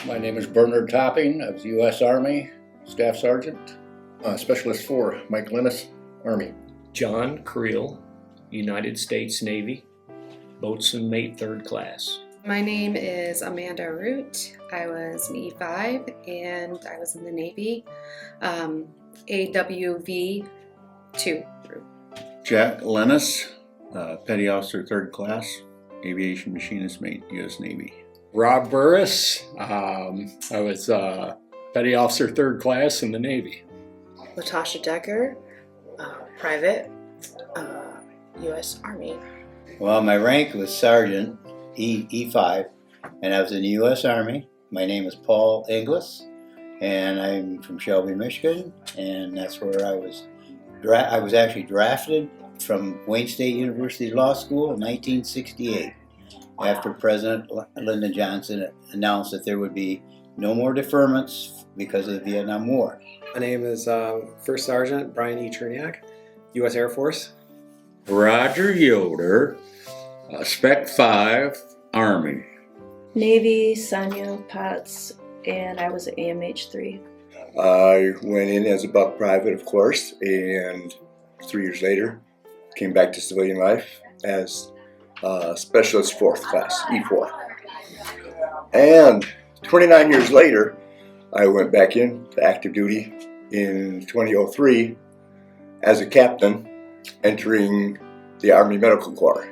My name is Bernard Topping. I was U.S. Army Staff Sergeant. Specialist 4, Mike Linus, Army. John Creel, United States Navy, Boatswain Mate 3rd Class. My name is Amanda Root. I was an E5 and I was in the Navy, AWV 2 group. Jack Lennis, Petty Officer 3rd Class, Aviation Machinist Mate, U.S. Navy. Rob Burris. I was Petty Officer 3rd Class in the Navy. Latasha Decker, Private, U.S. Army. Well, my rank was Sergeant, E5, and I was in the U.S. Army. My name is Paul Inglis, and I'm from Shelby, Michigan, and that's where I was. I was actually drafted from Wayne State University Law School in 1968 after President Lyndon Johnson announced that there would be no more deferments because of the Vietnam War. My name is First Sergeant Brian E. Cherniak, U.S. Air Force. Roger Yoder, Spec 5, Army. Navy, Sonia Potts, and I was at AMH 3. I went in as a buck private, of course, and 3 years later came back to civilian life as Specialist 4th Class, E4. And 29 years later, I went back in to active duty in 2003 as a captain, entering the Army Medical Corps,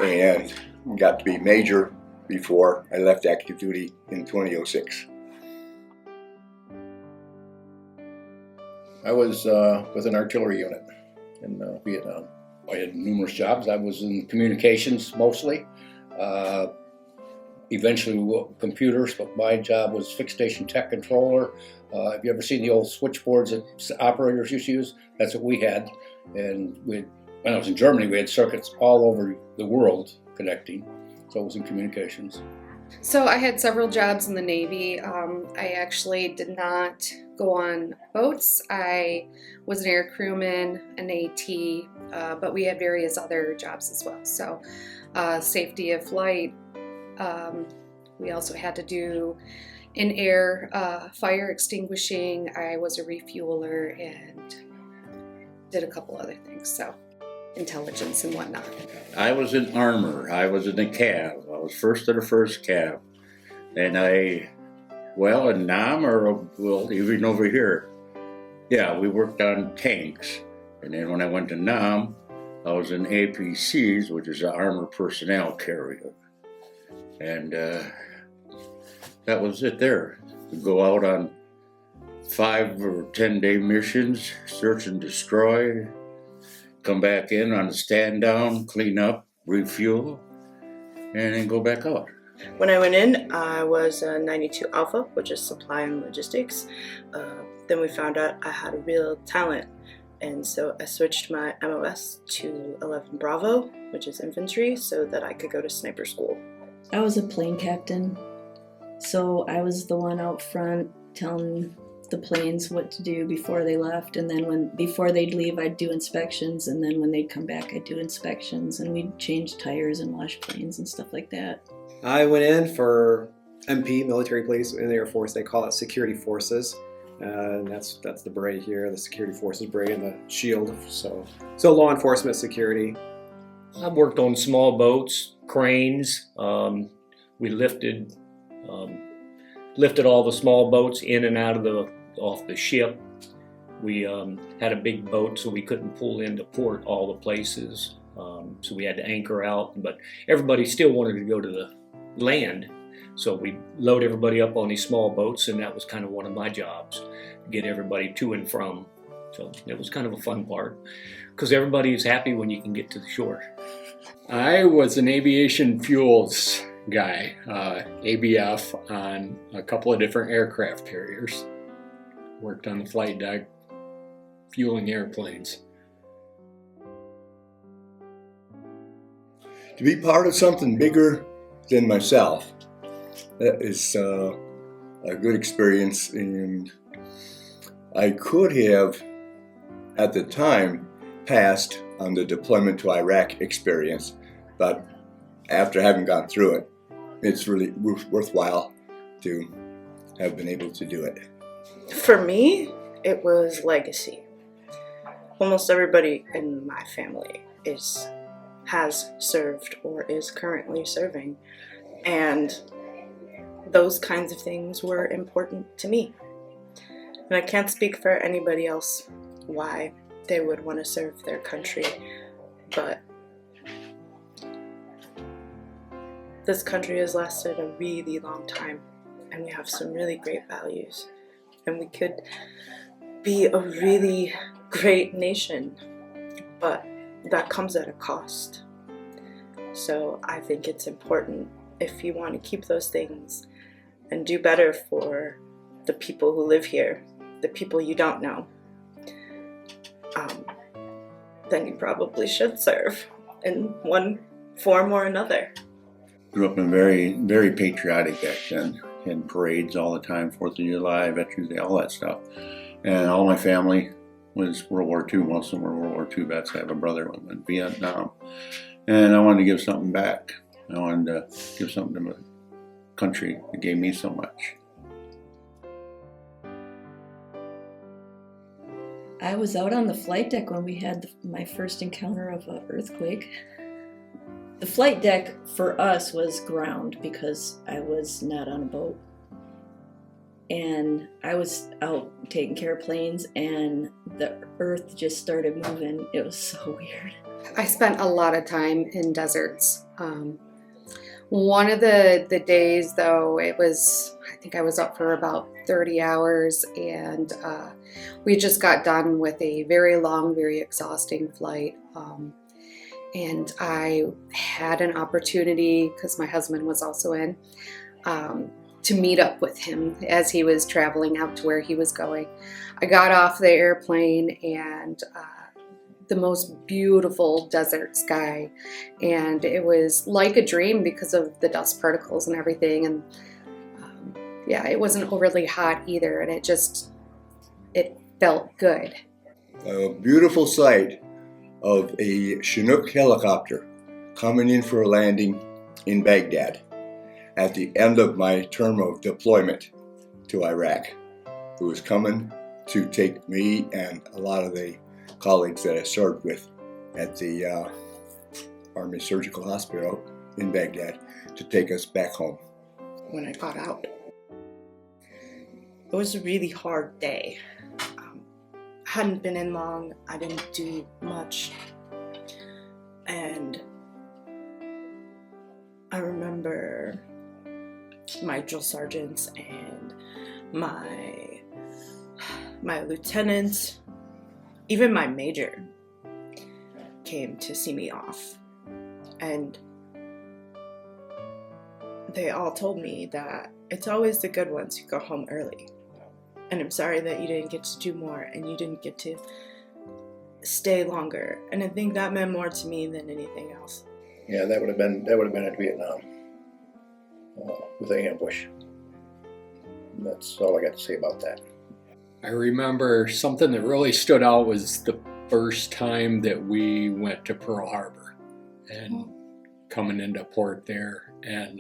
and got to be major before I left active duty in 2006. I was with an artillery unit in Vietnam. I had numerous jobs. I was in communications mostly. Eventually computers, but my job was fixed station tech controller. Have you ever seen the old switchboards that operators used to use? That's what we had. And when I was in Germany, we had circuits all over the world connecting. So it was in communications. So I had several jobs in the Navy. I actually did not go on boats. I was an air crewman, an AT, but we had various other jobs as well. So safety of flight. We also had to do in-air fire extinguishing. I was a refueler and did a couple other things, so intelligence and whatnot. I was in armor. I was in the cav. I was first of the first cav. And in Nam, or even over here, yeah, we worked on tanks. And then when I went to Nam, I was in APCs, which is an armor personnel carrier. And that was it there. We go out on 5 or 10 day missions, search and destroy, come back in on a stand down, clean up, refuel, and then go back out. When I went in, I was a 92 Alpha, which is supply and logistics. Then we found out I had a real talent, and so I switched my MOS to 11 Bravo, which is infantry, so that I could go to sniper school. I was a plane captain, so I was the one out front telling the planes what to do before they left, and then before they'd leave, I'd do inspections, and then when they'd come back, I'd do inspections, and we'd change tires and wash planes and stuff like that. I went in for MP, military police in the Air Force. They call it security forces, and that's the beret here, the security forces beret and the shield. So law enforcement, security. I've worked on small boats, cranes. We lifted all the small boats in and out of off the ship. We had a big boat, so we couldn't pull into port all the places. So we had to anchor out, but everybody still wanted to go to the land. So we load everybody up on these small boats, and that was kind of one of my jobs, to get everybody to and from. So it was kind of a fun part, because everybody is happy when you can get to the shore. I was an aviation fuels guy, ABF, on a couple of different aircraft carriers. Worked on the flight deck, fueling airplanes. To be part of something bigger than myself, that is a good experience, and I could have, at the time, passed on the deployment to Iraq experience, but after having gone through it, it's really worthwhile to have been able to do it. For me, it was legacy. Almost everybody in my family has served or is currently serving, and those kinds of things were important to me. And I can't speak for anybody else why they would want to serve their country, but this country has lasted a really long time, and we have some really great values, and we could be a really great nation, but that comes at a cost. So I think it's important, if you want to keep those things and do better for the people who live here, the people you don't know, then you probably should serve in one form or another. Grew up in very, very patriotic back then. Had parades all the time, 4th of July, Veterans Day, all that stuff. And all my family was World War II. Most of them were World War II vets. I have a brother who went in Vietnam. And I wanted to give something back. I wanted to give something to my country that gave me so much. I was out on the flight deck when we had my first encounter of an earthquake. The flight deck for us was ground because I was not on a boat. And I was out taking care of planes and the earth just started moving. It was so weird. I spent a lot of time in deserts. One of the days, though, I think I was up for about 30 hours, and we just got done with a very long, very exhausting flight. And I had an opportunity, because my husband was also in, to meet up with him as he was traveling out to where he was going. I got off the airplane and the most beautiful desert sky, and it was like a dream because of the dust particles and everything. And yeah, it wasn't overly hot either, and it felt good. A beautiful sight of a Chinook helicopter coming in for a landing in Baghdad at the end of my term of deployment to Iraq. It was coming to take me and a lot of the colleagues that I served with at the Army Surgical Hospital in Baghdad to take us back home. When I got out, it was a really hard day. Hadn't been in long, I didn't do much, and I remember my drill sergeants and my lieutenant, even my major, came to see me off, and they all told me that it's always the good ones who go home early. And I'm sorry that you didn't get to do more and you didn't get to stay longer. And I think that meant more to me than anything else. Yeah, that would have been at Vietnam with the ambush. That's all I got to say about that. I remember something that really stood out was the first time that we went to Pearl Harbor and coming into port there, and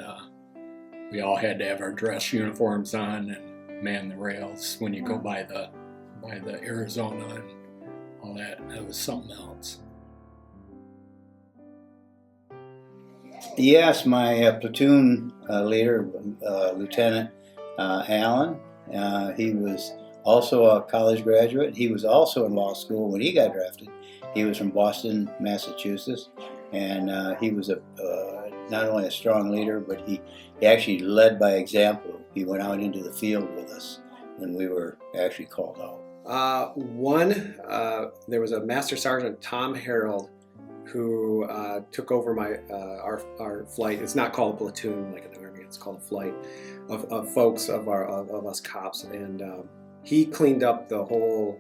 we all had to have our dress uniforms on and man the rails when you go by the Arizona and all that. That was something else. Yes, my platoon leader, Lieutenant Allen, he was also a college graduate. He was also in law school when he got drafted. He was from Boston, Massachusetts, and he was not only a strong leader, but he actually led by example. He went out into the field with us when we were actually called out. There was a Master Sergeant, Tom Harold, who took over our flight. It's not called a platoon like in the Army. It's called a flight of folks of us cops, and he cleaned up the whole,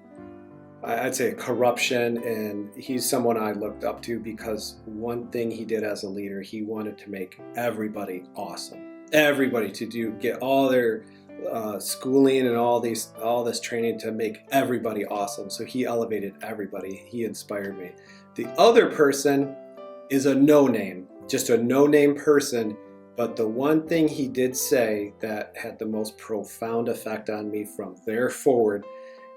I'd say, corruption. And he's someone I looked up to because one thing he did as a leader, he wanted to make everybody awesome. Everybody to get all their schooling and all this training to make everybody awesome. So he elevated everybody. He inspired me. The other person is a no-name, just a no-name person, But the one thing he did say that had the most profound effect on me from there forward,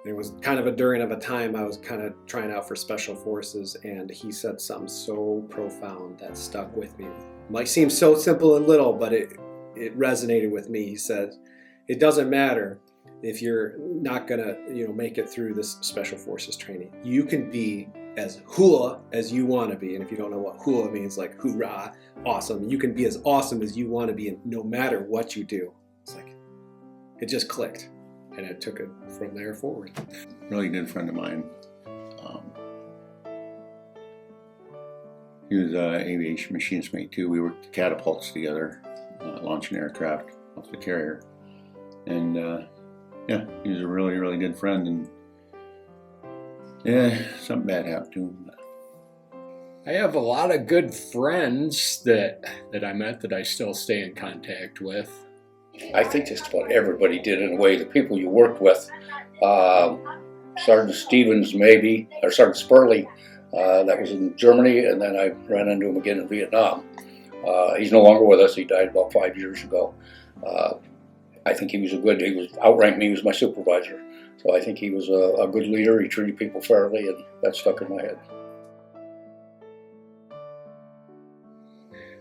and it was kind of during a time I was kind of trying out for special forces, and he said something so profound that stuck with me. It might seem so simple and little, but it resonated with me. He said, "It doesn't matter if you're not gonna, make it through this special forces training. You can be as hula as you want to be." And if you don't know what hula means, like hoorah, awesome. You can be as awesome as you want to be, and no matter what you do. It's like it just clicked, and I took it from there forward. Really good friend of mine. He was an aviation machinist mate too. We worked catapults together, launching aircraft off the carrier. And yeah, he was a really, really good friend. And yeah, something bad happened to him. I have a lot of good friends that I met that I still stay in contact with. I think just about everybody did in a way. The people you worked with, Sergeant Stevens maybe, or Sergeant Spurley, that was in Germany, and then I ran into him again in Vietnam. He's no longer with us. He died about 5 years ago. I think he was outranked me. He was my supervisor. So I think he was a good leader. He treated people fairly, and that stuck in my head.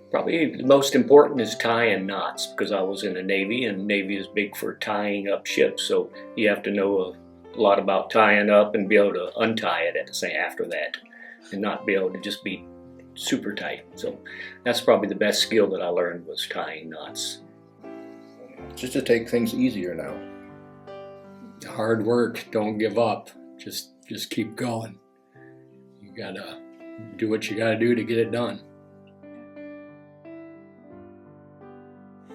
Probably the most important is tying knots, because I was in the Navy, and Navy is big for tying up ships. So you have to know a lot about tying up and be able to untie it after that, and not be able to just be super tight. So that's probably the best skill that I learned, was tying knots. Just to take things easier now. Hard work, don't give up. Just keep going. You gotta do what you gotta do to get it done.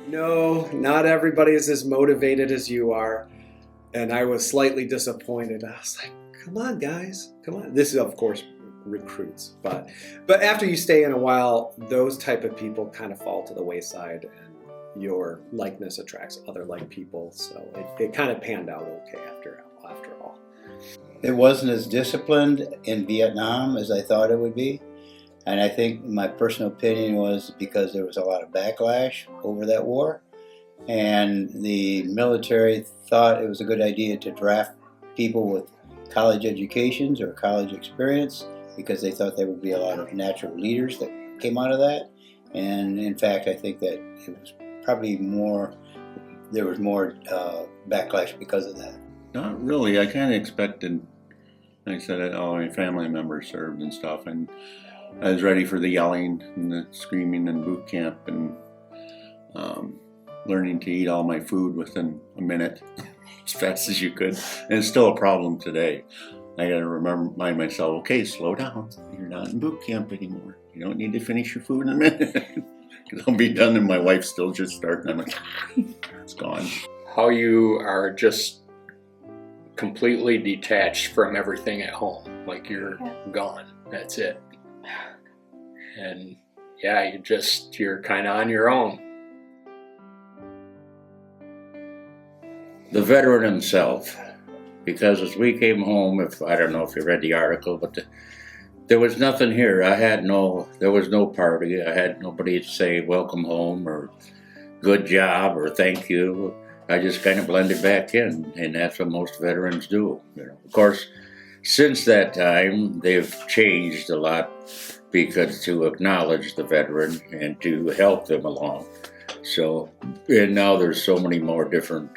No, not everybody is as motivated as you are. And I was slightly disappointed. I was like, come on, guys, come on. This is, of course, recruits. But after you stay in a while, those type of people kind of fall to the wayside, and your likeness attracts other like people. So it kind of panned out okay after all. It wasn't as disciplined in Vietnam as I thought it would be. And I think my personal opinion was because there was a lot of backlash over that war. And the military thought it was a good idea to draft people with college educations or college experience, because they thought there would be a lot of natural leaders that came out of that. And in fact, I think that it was probably there was more backlash because of that. Not really. I kind of expected, like I said, all my family members served and stuff, and I was ready for the yelling and the screaming in boot camp, and learning to eat all my food within a minute as fast as you could. And it's still a problem today. I got to remind myself, okay, slow down. You're not in boot camp anymore. You don't need to finish your food in a minute. Because I'll be done and my wife's still just starting. I'm like, it's gone. How you are just completely detached from everything at home. Like you're gone. That's it. And yeah, you're kind of on your own. The veteran himself, because as we came home, I don't know if you read the article, but there was nothing here. There was no party. I had nobody to say welcome home or good job or thank you. I just kind of blended back in, and that's what most veterans do. Of course, since that time, they've changed a lot, because to acknowledge the veteran and to help them along. So, and now there's so many more different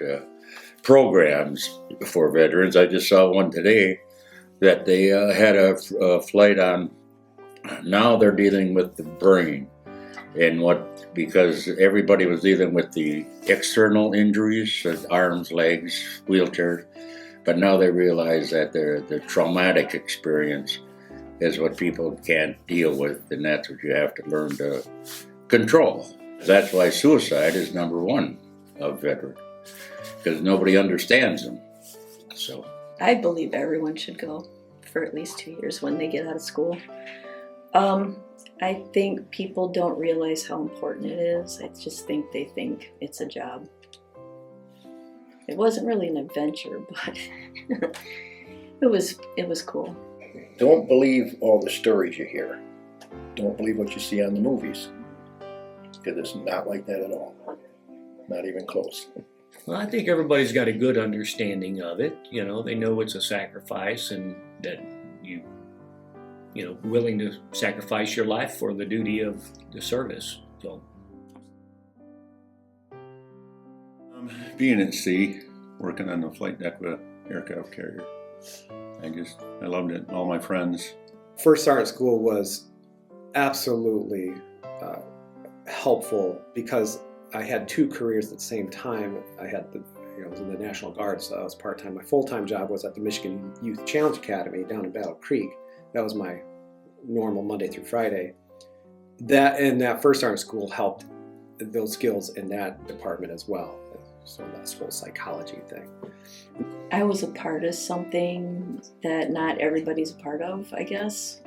programs for veterans. I just saw one today that they had a flight on. Now they're dealing with the brain, and because everybody was dealing with the external injuries, arms, legs, wheelchairs, but now they realize that the traumatic experience is what people can't deal with, and that's what you have to learn to control. That's why suicide is number one of veterans, because nobody understands them. So I believe everyone should go for at least 2 years when they get out of school. I think people don't realize how important it is. I just think they think it's a job. It wasn't really an adventure, but it was cool. Don't believe all the stories you hear. Don't believe what you see on the movies. because it's not like that at all. Not even close. Well, I think everybody's got a good understanding of it. You know, they know it's a sacrifice and that you know, willing to sacrifice your life for the duty of the service. So, Being at sea, working on the flight deck of an aircraft carrier, I loved it. All my friends. First Sergeant School was absolutely helpful because I had two careers at the same time. I had I was in the National Guard, so I was part-time. My full-time job was at the Michigan Youth Challenge Academy down in Battle Creek. That was my normal Monday through Friday. That First Sergeant School helped those skills in that department as well. So that's whole psychology thing. I was a part of something that not everybody's a part of, I guess.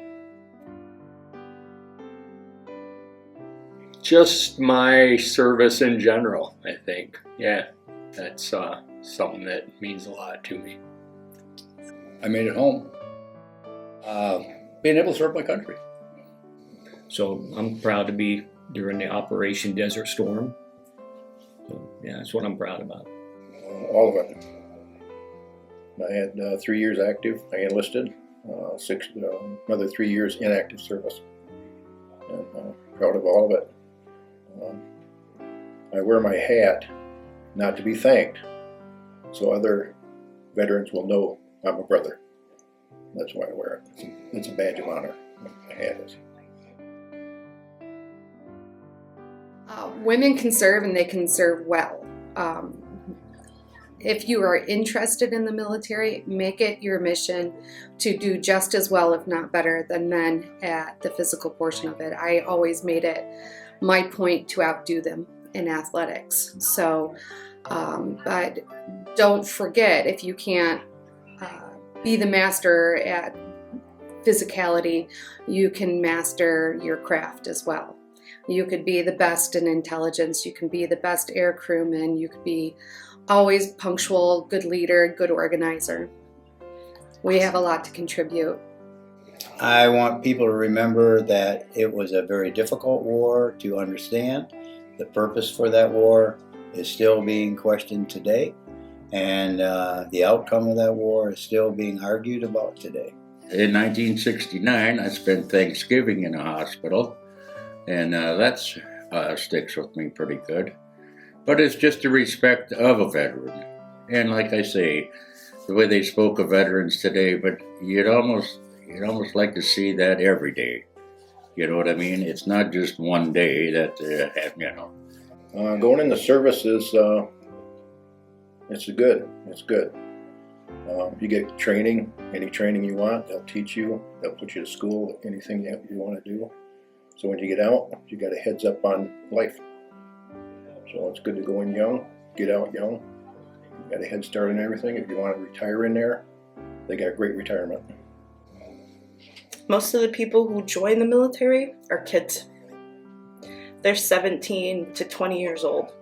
Just my service in general, I think. Yeah, that's something that means a lot to me. I made it home. Being able to serve my country. so I'm proud to be during the Operation Desert Storm. So, yeah, that's what I'm proud about. All of it. I had 3 years active. I enlisted. Another 3 years inactive service. And proud of all of it. I wear my hat not to be thanked, so other veterans will know I'm a brother. That's why I wear it. It's a badge of honor. My hat is. Women can serve, and they can serve well. If you are interested in the military, make it your mission to do just as well, if not better, than men at the physical portion of it. I always made it my point to outdo them in athletics. So, but don't forget, if you can't be the master at physicality, you can master your craft as well. You could be the best in intelligence, you can be the best air crewman, you could be always punctual, good leader, good organizer. We have a lot to contribute. I want people to remember that it was a very difficult war to understand. The purpose for that war is still being questioned today, and the outcome of that war is still being argued about today. In 1969, I spent Thanksgiving in a hospital, and that sticks with me pretty good. But it's just the respect of a veteran. And like I say, the way they spoke of veterans today, but you'd almost like to see that every day. You know what I mean? It's not just one day that, you know. Going in the service is it's good. It's good. You get training, any training you want. They'll teach you. They'll put you to school, anything you want to do. So when you get out, you got a heads up on life. So it's good to go in young, get out young. You got a head start on everything. If you want to retire in there, they got a great retirement. Most of the people who join the military are kids. They're 17 to 20 years old.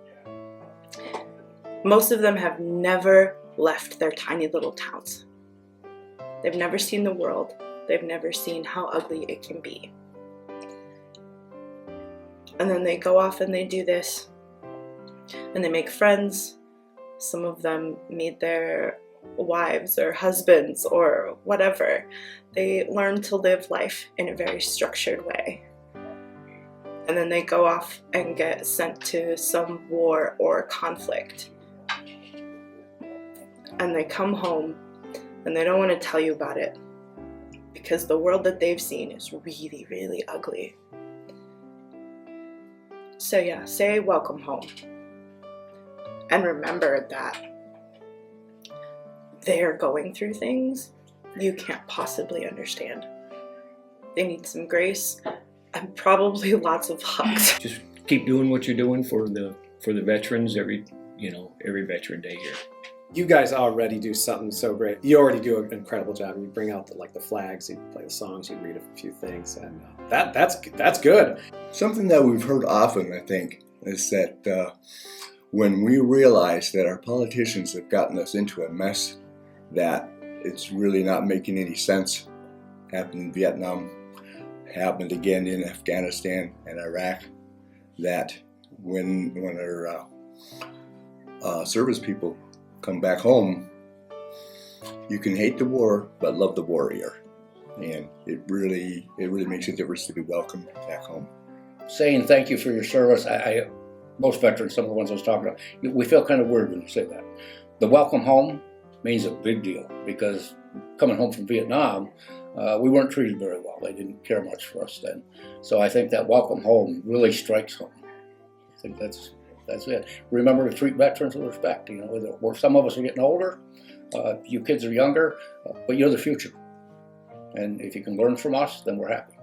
Most of them have never left their tiny little towns. They've never seen the world. They've never seen how ugly it can be. And then they go off and they do this. And they make friends. Some of them meet their wives or husbands or whatever. They learn to live life in a very structured way. And then they go off and get sent to some war or conflict. And they come home and they don't want to tell you about it because the world that they've seen is really, really ugly. So yeah, say welcome home. And remember that they're going through things you can't possibly understand. They need some grace and probably lots of hugs. Just keep doing what you're doing for the veterans every Veteran Day here. You guys already do something so great. You already do an incredible job. You bring out the flags, you play the songs, you read a few things, and that's good. Something that we've heard often, I think, is that when we realize that our politicians have gotten us into a mess that it's really not making any sense, happened in Vietnam, happened again in Afghanistan and Iraq, that when our service people come back home, you can hate the war but love the warrior, and it really makes a difference to be welcomed back home. Saying thank you for your service, most veterans, some of the ones I was talking about, we feel kind of weird when you say that. The welcome home means a big deal, because coming home from Vietnam, we weren't treated very well. They didn't care much for us then. So I think that welcome home really strikes home. I think that's it. Remember to treat veterans with respect. You know, some of us are getting older, you kids are younger, but you're the future. And if you can learn from us, then we're happy.